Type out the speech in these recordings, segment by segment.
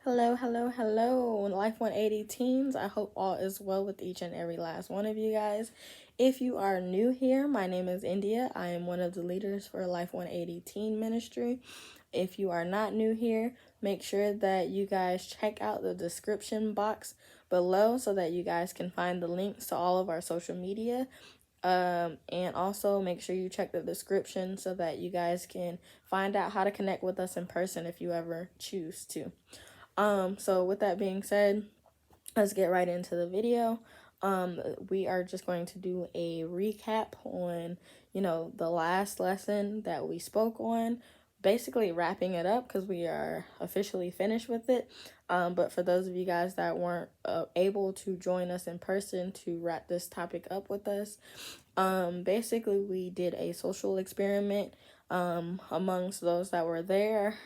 Hello, hello, hello, Life 180 teens. I hope all is well with each and every last one of you guys. If you are new here, my name is India. I am one of the leaders for Life 180 Teen Ministry. If you are not new here, make sure that you guys check out the description box below so that you guys can find the links to all of our social media. And also make sure you check the description so that you guys can find out how to connect with us in person if you ever choose to. So with that being said, let's get right into the video. We are just going to do a recap on, the last lesson that we spoke on, basically wrapping it up because we are officially finished with it. But for those of you guys that weren't able to join us in person to wrap this topic up with us, basically we did a social experiment amongst those that were there,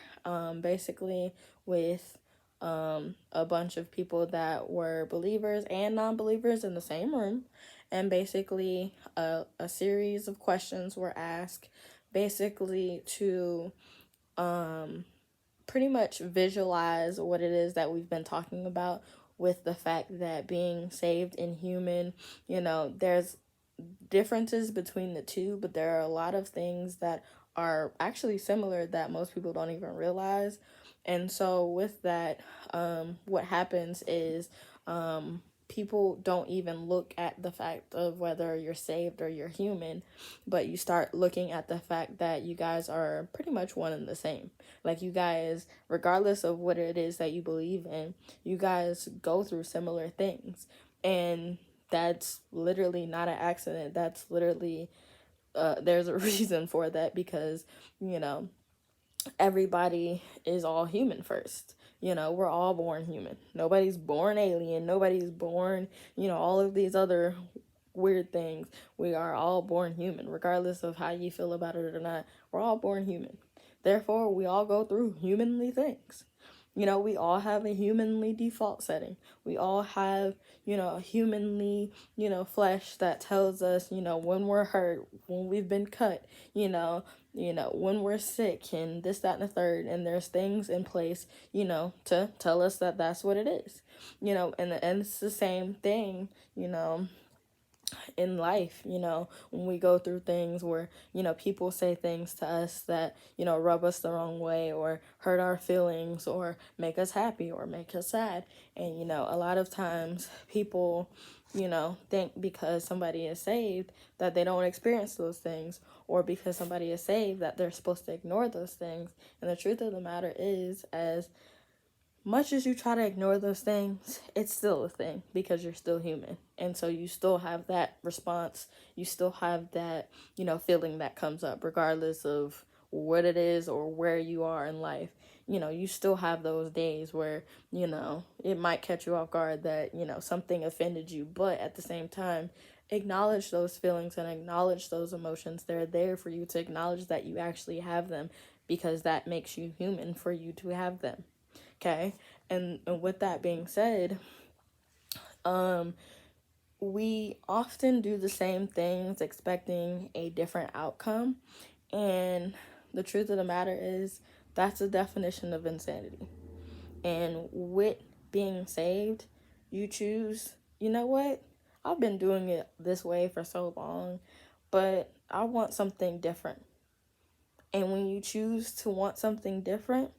basically with a bunch of people that were believers and non-believers in the same room, and basically a series of questions were asked basically to pretty much visualize what it is that we've been talking about with the fact that being saved and human, there's differences between the two, but there are a lot of things that are actually similar that most people don't even realize. And so with that, what happens is people don't even look at the fact of whether you're saved or you're human, but you start looking at the fact that you guys are pretty much one and the same. Like, you guys, regardless of what it is that you believe in, you guys go through similar things. And that's literally not an accident. That's literally, there's a reason for that, because, everybody is all human first. We're all born human. Nobody's born alien. Nobody's born, all of these other weird things. We are all born human, regardless of how you feel about it or not. We're all born human. Therefore, we all go through humanly things. We all have a humanly default setting. We all have, a humanly, flesh that tells us, when we're hurt, when we've been cut, when we're sick, and this, that, and the third. And there's things in place, to tell us that that's what it is, and it's the same thing, in life, when we go through things where, people say things to us that, rub us the wrong way or hurt our feelings or make us happy or make us sad. And, a lot of times people, think because somebody is saved that they don't experience those things, or because somebody is saved that they're supposed to ignore those things. And the truth of the matter is, as much as you try to ignore those things, it's still a thing, because you're still human. And so you still have that response. You still have that, feeling that comes up regardless of what it is or where you are in life. You still have those days where, it might catch you off guard that, something offended you. But at the same time, acknowledge those feelings and acknowledge those emotions. They're there for you to acknowledge that you actually have them, because that makes you human for you to have them. Okay, and with that being said, we often do the same things expecting a different outcome, and the truth of the matter is that's the definition of insanity. And with being saved, you choose, you know what, I've been doing it this way for so long, but I want something different. And when you choose to want something different,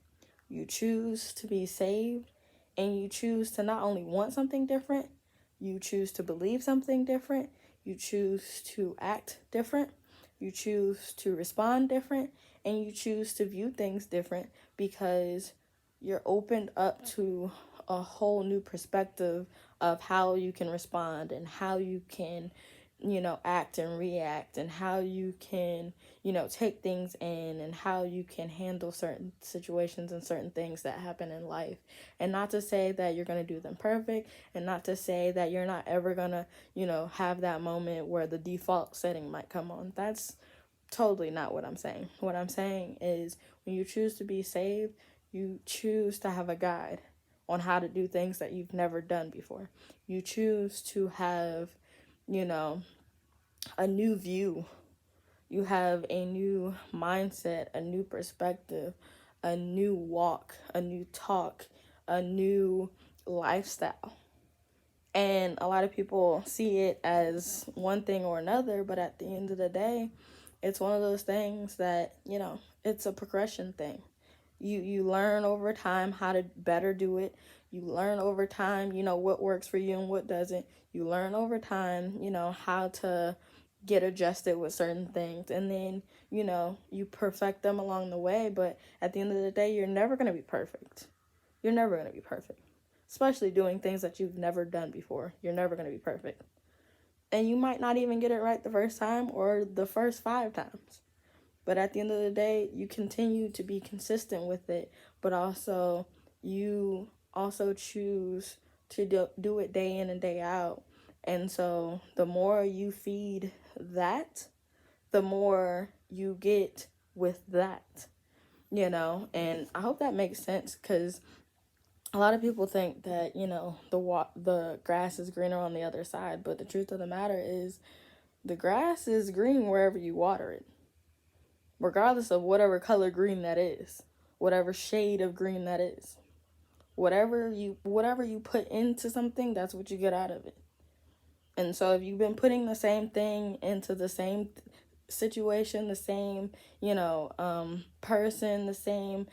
you choose to be saved, and you choose to not only want something different, you choose to believe something different, you choose to act different, you choose to respond different, and you choose to view things different, because you're opened up to a whole new perspective of how you can respond and how you can, act and react, and how you can, take things in, and how you can handle certain situations and certain things that happen in life. And not to say that you're going to do them perfect, and not to say that you're not ever going to, have that moment where the default setting might come on. That's totally not what I'm saying. What I'm saying is, when you choose to be saved, you choose to have a guide on how to do things that you've never done before. You choose to have, a new view. You have a new mindset, a new perspective, a new walk, a new talk, a new lifestyle. And a lot of people see it as one thing or another, but at the end of the day, it's one of those things that, it's a progression thing. You learn over time how to better do it. You learn over time, what works for you and what doesn't. You learn over time, how to get adjusted with certain things. And then, you perfect them along the way. But at the end of the day, you're never going to be perfect. You're never going to be perfect. Especially doing things that you've never done before. You're never going to be perfect. And you might not even get it right the first time or the first 5 times. But at the end of the day, you continue to be consistent with it. But also, you also choose to do it day in and day out. And so the more you feed that, the more you get with that. And I hope that makes sense, because a lot of people think that, the grass is greener on the other side, but the truth of the matter is the grass is green wherever you water it, regardless of whatever color green that is, whatever shade of green that is. Whatever you put into something, that's what you get out of it. And so if you've been putting the same thing into the same situation, the same, person, the same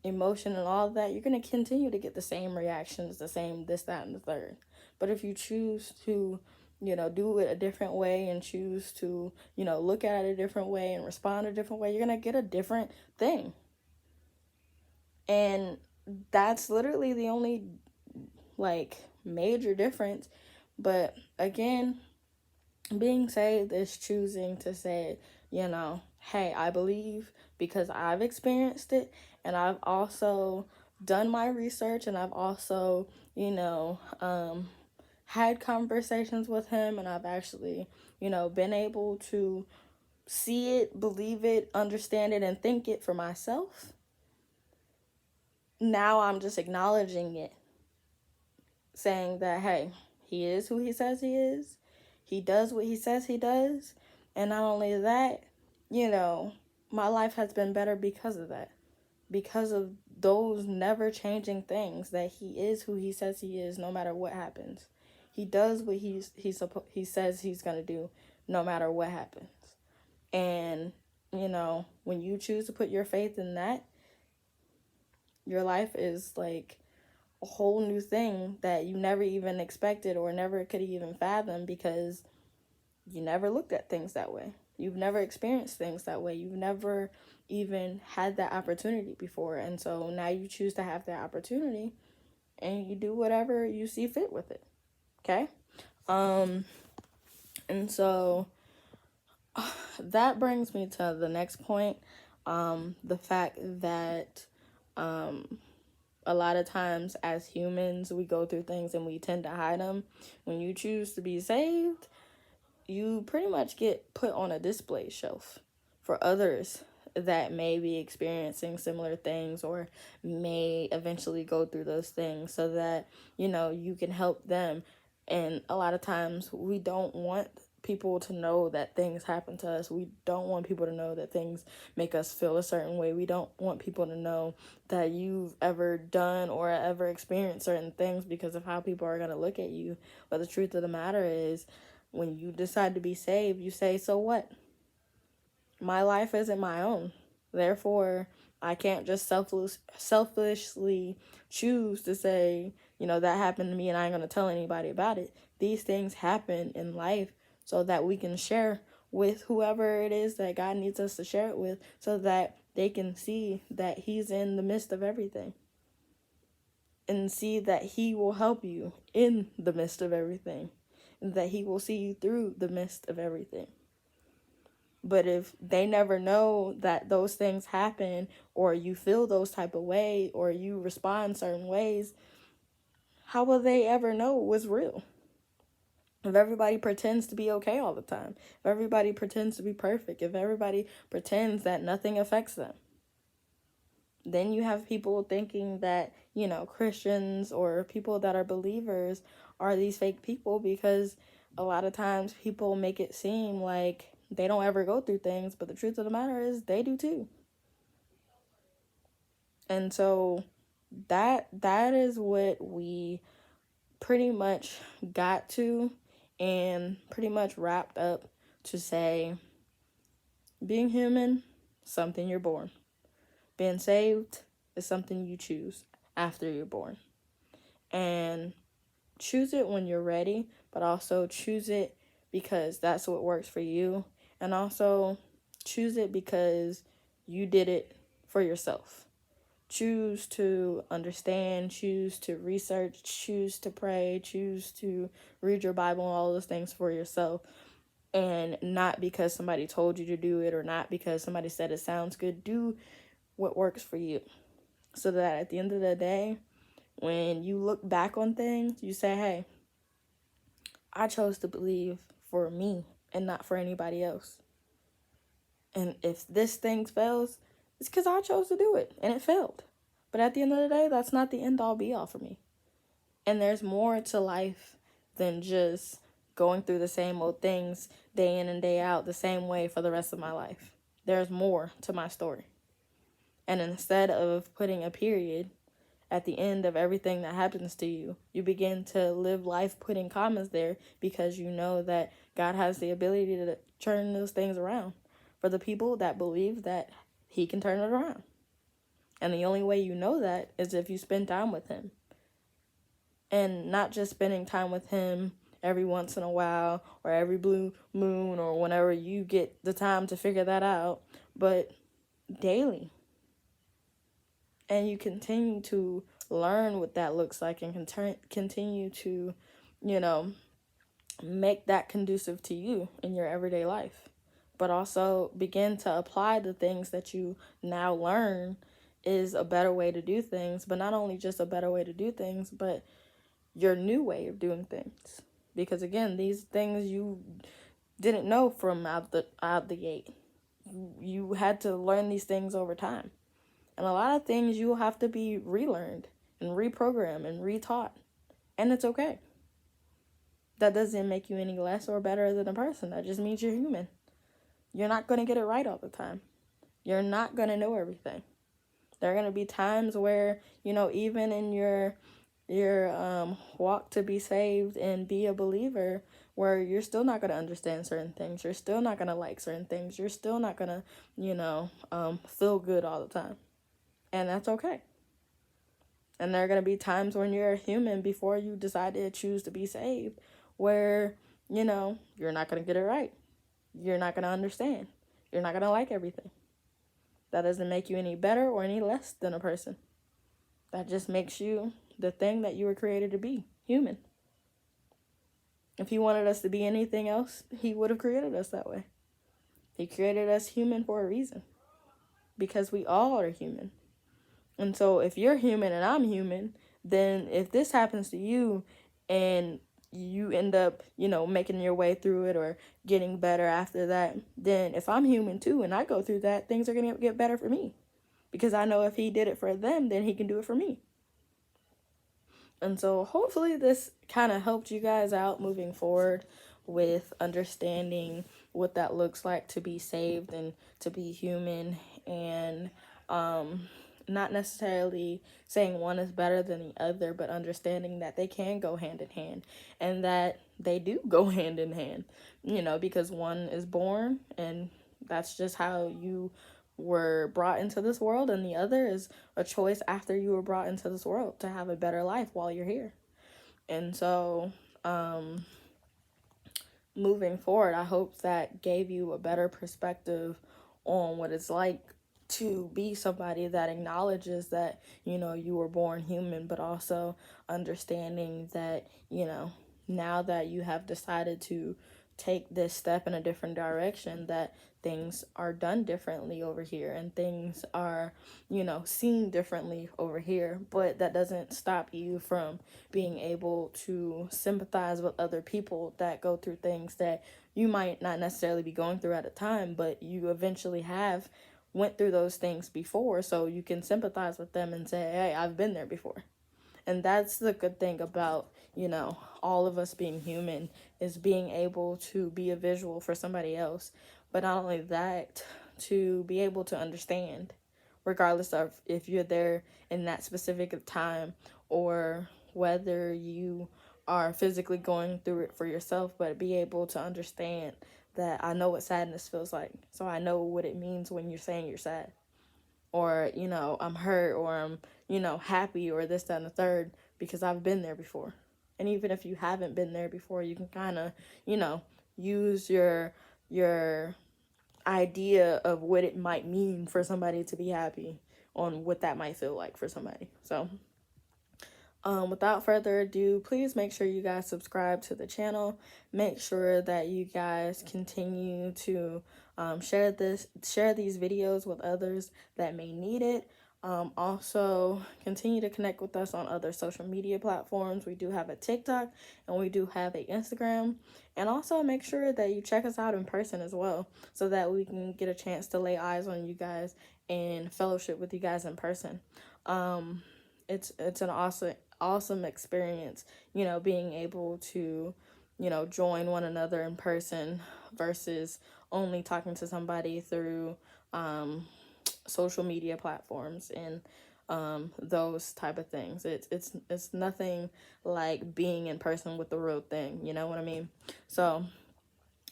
emotion and all of that, you're going to continue to get the same reactions, the same this, that, and the third. But if you choose to, do it a different way and choose to, look at it a different way and respond a different way, you're going to get a different thing. And that's literally the only, major difference. But again, being saved is choosing to say, hey, I believe because I've experienced it, and I've also done my research, and I've also, had conversations with him, and I've actually, been able to see it, believe it, understand it, and think it for myself. Now I'm just acknowledging it, saying that, hey, he is who he says he is. He does what he says he does. And not only that, my life has been better because of that. Because of those never changing things, that he is who he says he is no matter what happens. He does what he says he's going to do no matter what happens. And, when you choose to put your faith in that, your life is like a whole new thing that you never even expected or never could even fathom, because you never looked at things that way. You've never experienced things that way. You've never even had that opportunity before. And so now you choose to have that opportunity, and you do whatever you see fit with it. Okay? And so that brings me to the next point. The fact that a lot of times as humans, we go through things and we tend to hide them. When you choose to be saved, you pretty much get put on a display shelf for others that may be experiencing similar things or may eventually go through those things, so that, you can help them. And a lot of times we don't want people to know that things happen to us. We don't want people to know that things make us feel a certain way. We don't want people to know that you've ever done or ever experienced certain things because of how people are going to look at you. But the truth of the matter is, when you decide to be saved, you say, so what? My life isn't my own. Therefore, I can't just selfishly choose to say, that happened to me and I ain't going to tell anybody about it. These things happen in life so that we can share with whoever it is that God needs us to share it with, so that they can see that he's in the midst of everything, and see that he will help you in the midst of everything, and that he will see you through the midst of everything. But if they never know that those things happen, or you feel those type of way, or you respond certain ways, how will they ever know what's real? If everybody pretends to be okay all the time, if everybody pretends to be perfect, if everybody pretends that nothing affects them, then you have people thinking that, Christians or people that are believers are these fake people, because a lot of times people make it seem like they don't ever go through things, but the truth of the matter is they do too. And so that is what we pretty much got to and pretty much wrapped up to say being human, something you're born. Being saved is something you choose after you're born. And choose it when you're ready, but also choose it because that's what works for you. And also choose it because you did it for yourself. Choose to understand, choose to research, choose to pray, choose to read your Bible and all those things for yourself. And not because somebody told you to do it or not because somebody said it sounds good. Do what works for you. So that at the end of the day, when you look back on things, you say, hey, I chose to believe for me and not for anybody else. And if this thing fails, it's because I chose to do it and it failed. But at the end of the day, that's not the end all be all for me. And there's more to life than just going through the same old things day in and day out the same way for the rest of my life. There's more to my story. And instead of putting a period at the end of everything that happens to you, you begin to live life putting commas there because you know that God has the ability to turn those things around for the people that believe that he can turn it around. And the only way you know that is if you spend time with him. And not just spending time with him every once in a while or every blue moon or whenever you get the time to figure that out, but daily. And you continue to learn what that looks like and continue to, make that conducive to you in your everyday life. But also begin to apply the things that you now learn is a better way to do things. But not only just a better way to do things, but your new way of doing things. Because again, these things you didn't know from out the gate. You had to learn these things over time. And a lot of things you will have to be relearned and reprogrammed and retaught. And it's okay. That doesn't make you any less or better than a person. That just means you're human. You're not going to get it right all the time. You're not going to know everything. There are going to be times where, even in your walk to be saved and be a believer, where you're still not going to understand certain things. You're still not going to like certain things. You're still not going to, feel good all the time. And that's okay. And there are going to be times when you're a human before you decide to choose to be saved where, you're not going to get it right. You're not going to understand. You're not going to like everything. That doesn't make you any better or any less than a person. That just makes you the thing that you were created to be, human. If he wanted us to be anything else, he would have created us that way. He created us human for a reason. Because we all are human. And so if you're human and I'm human, then if this happens to you and you end up, making your way through it or getting better after that, then if I'm human too and I go through that, things are going to get better for me. Because I know if he did it for them, then he can do it for me. And so hopefully this kind of helped you guys out moving forward with understanding what that looks like to be saved and to be human, and not necessarily saying one is better than the other, but understanding that they can go hand in hand and that they do go hand in hand, because one is born and that's just how you were brought into this world, and the other is a choice after you were brought into this world to have a better life while you're here. And so moving forward, I hope that gave you a better perspective on what it's like to be somebody that acknowledges that, you were born human, but also understanding that, now that you have decided to take this step in a different direction, that things are done differently over here and things are, seen differently over here. But that doesn't stop you from being able to sympathize with other people that go through things that you might not necessarily be going through at a time, but you eventually have went through those things before, so you can sympathize with them and say, hey, I've been there before. And that's the good thing about, all of us being human, is being able to be a visual for somebody else. But not only that, to be able to understand regardless of if you're there in that specific time or whether you are physically going through it for yourself, but be able to understand that I know what sadness feels like. So I know what it means when you're saying you're sad, or, I'm hurt, or I'm, happy, or this, that, and the third, because I've been there before. And even if you haven't been there before, you can kind of, use your idea of what it might mean for somebody to be happy on what that might feel like for somebody. So without further ado, please make sure you guys subscribe to the channel. Make sure that you guys continue to share these videos with others that may need it. Also, continue to connect with us on other social media platforms. We do have a TikTok and we do have an Instagram. And also make sure that you check us out in person as well, so that we can get a chance to lay eyes on you guys and fellowship with you guys in person. It's an awesome experience, being able to, join one another in person versus only talking to somebody through social media platforms and those type of things. It's nothing like being in person with the real thing, you know what I mean? So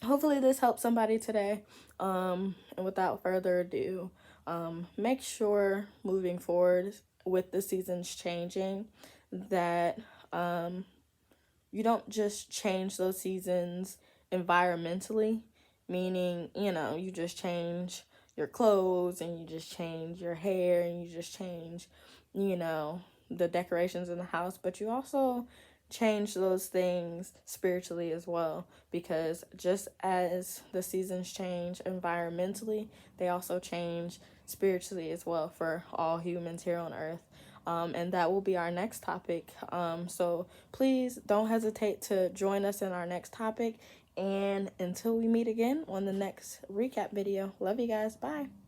hopefully this helps somebody today. And without further ado, make sure moving forward with the seasons changing that you don't just change those seasons environmentally, meaning, you just change your clothes and you just change your hair and you just change, the decorations in the house, but you also change those things spiritually as well, because just as the seasons change environmentally, they also change spiritually as well for all humans here on earth. And that will be our next topic. So please don't hesitate to join us in our next topic. And until we meet again on the next recap video, love you guys. Bye.